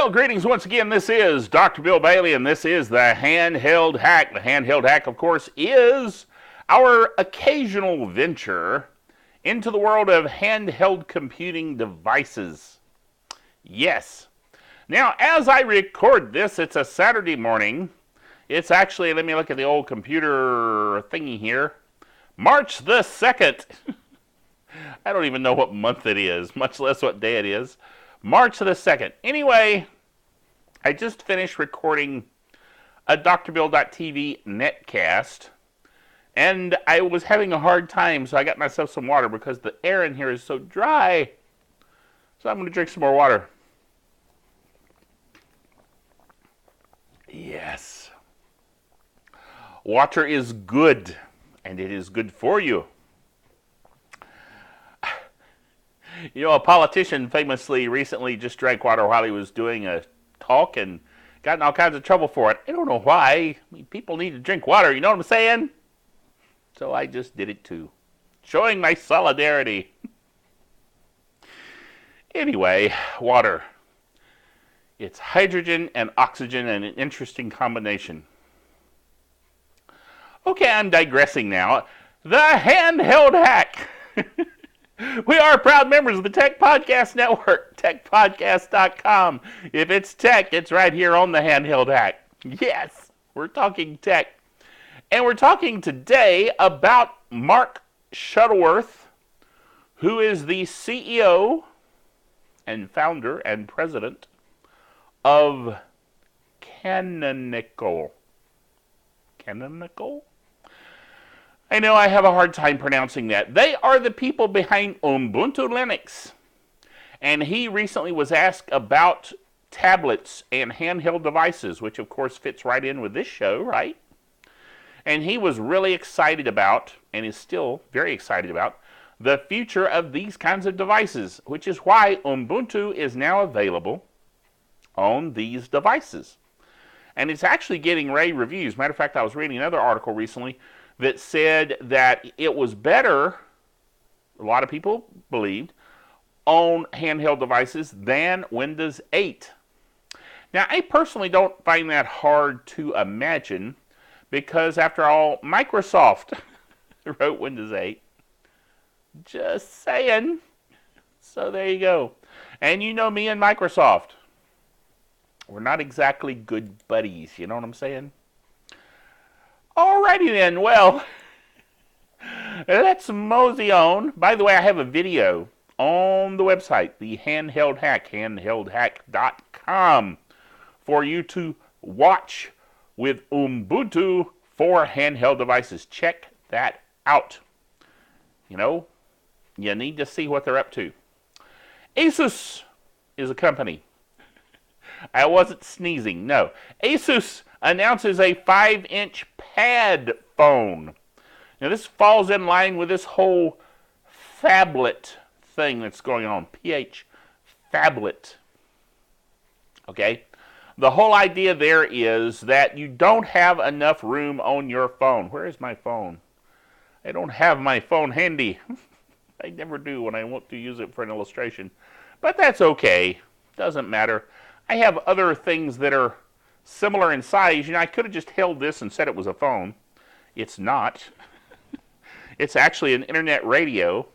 Well, greetings once again. This is Dr. Bill Bailey, and this is the Handheld Hack. The Handheld Hack, of course, is our occasional venture into the world of handheld computing devices. Yes. Now, as I record this, it's a Saturday morning. It's actually, let me look at the old computer thingy here, March the 2nd. I don't even know what month it is, much less what day it is. March the 2nd. Anyway, I just finished recording a drbill.tv netcast, and I was having a hard time, so I got myself some water because the air in here is so dry. So I'm going to drink some more water. Yes. Water is good, and it is good for you. You know, a politician famously recently just drank water while he was doing a talk and got in all kinds of trouble for it. I don't know why. I mean, people need to drink water, you know what I'm saying? So I just did it too. Showing my solidarity. Anyway, water. It's hydrogen and oxygen and an interesting combination. Okay, I'm digressing now. The Handheld Hack. We are proud members of the Tech Podcast Network, techpodcast.com. If it's tech, it's right here on the Handheld Hack. Yes, we're talking tech. And we're talking today about Mark Shuttleworth, who is the CEO and founder and president of Canonical. Canonical? I know I have a hard time pronouncing that. They are the people behind Ubuntu Linux. And he recently was asked about tablets and handheld devices, which of course fits right in with this show, right? And he was really excited about, and is still very excited about, the future of these kinds of devices, which is why Ubuntu is now available on these devices. And it's actually getting rave reviews. Matter of fact, I was reading another article recently that said that it was better, a lot of people believed, on handheld devices than Windows 8. Now, I personally don't find that hard to imagine because, after all, Microsoft wrote Windows 8. Just saying. So there you go. And you know me and Microsoft. We're not exactly good buddies, you know what I'm saying? Alrighty then, well, let's mosey on. By the way, I have a video on the website, the Handheld Hack, handheldhack.com, for you to watch with Ubuntu for handheld devices. Check that out. You know, you need to see what they're up to. Asus is a company. I wasn't sneezing, no. Asus announces a 5-inch pad phone. Now this falls in line with this whole phablet thing that's going on. Phablet. Okay? The whole idea there is that you don't have enough room on your phone. Where is my phone? I don't have my phone handy. I never do when I want to use it for an illustration. But that's okay. Doesn't matter. I have other things that are similar in size. You know, I could have just held this and said it was a phone. It's not. It's actually an internet radio.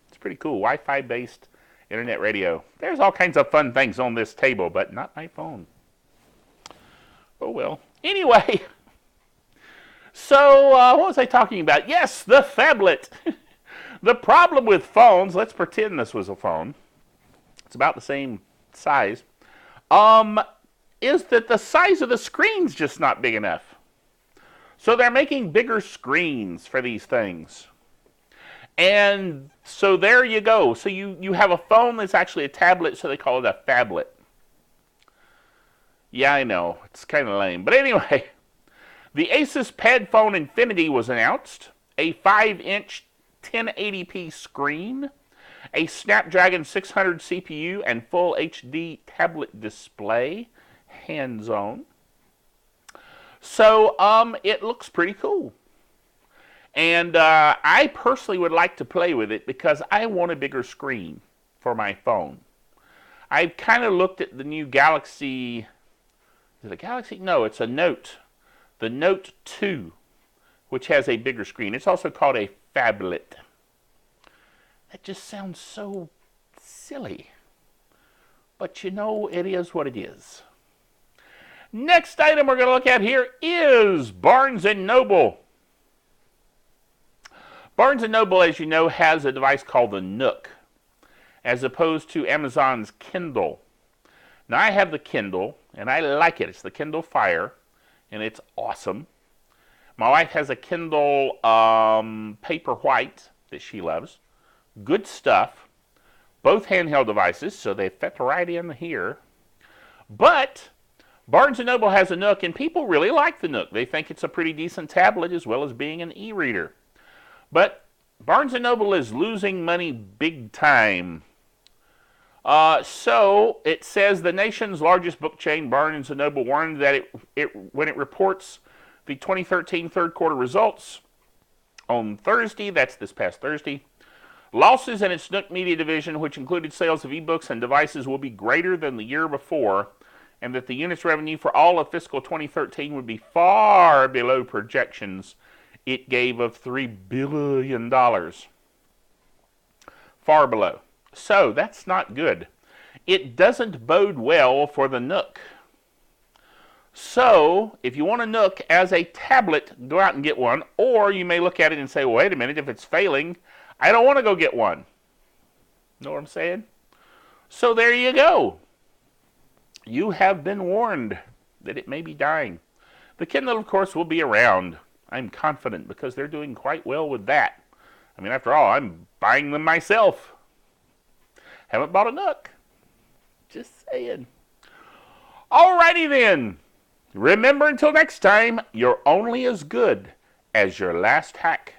It's pretty cool. Wi-Fi based internet radio. There's all kinds of fun things on this table, but not my phone. Oh well. Anyway. So, what was I talking about? Yes, the phablet. The problem with phones, let's pretend this was a phone. It's about the same size. Is that the size of the screen's just not big enough. So they're making bigger screens for these things. And so there you go. So you have a phone that's actually a tablet, so they call it a phablet. Yeah, I know. It's kind of lame. But anyway, the Asus Padfone Infinity was announced. A 5-inch 1080p screen, a Snapdragon 600 CPU, and full HD tablet display. Hands-on. So, it looks pretty cool. And I personally would like to play with it because I want a bigger screen for my phone. I've kind of looked at the new Galaxy. Is it a Galaxy? No, it's a Note. The Note 2, which has a bigger screen. It's also called a Phablet. That just sounds so silly. But you know, it is what it is. Next item we're going to look at here is Barnes & Noble. Barnes & Noble, as you know, has a device called the Nook, as opposed to Amazon's Kindle. Now, I have the Kindle, and I like it. It's the Kindle Fire, and it's awesome. My wife has a Kindle Paperwhite that she loves. Good stuff. Both handheld devices, so they fit right in here. But Barnes & Noble has a Nook, and people really like the Nook. They think it's a pretty decent tablet as well as being an e-reader. But Barnes & Noble is losing money big time. So it says the nation's largest book chain, Barnes & Noble, warned that when it reports the 2013 third quarter results on Thursday, that's this past Thursday, losses in its Nook Media division, which included sales of ebooks and devices, will be greater than the year before, and that the unit's revenue for all of fiscal 2013 would be far below projections it gave of $3 billion. Far below. So that's not good. It doesn't bode well for the Nook. So if you want a Nook as a tablet, go out and get one. Or you may look at it and say, well, wait a minute, if it's failing, I don't want to go get one. Know what I'm saying? So there you go. You have been warned that it may be dying. The Kindle, of course, will be around. I'm confident because they're doing quite well with that. I mean, after all, I'm buying them myself. Haven't bought a Nook. Just saying. Alrighty then. Remember, until next time, you're only as good as your last hack.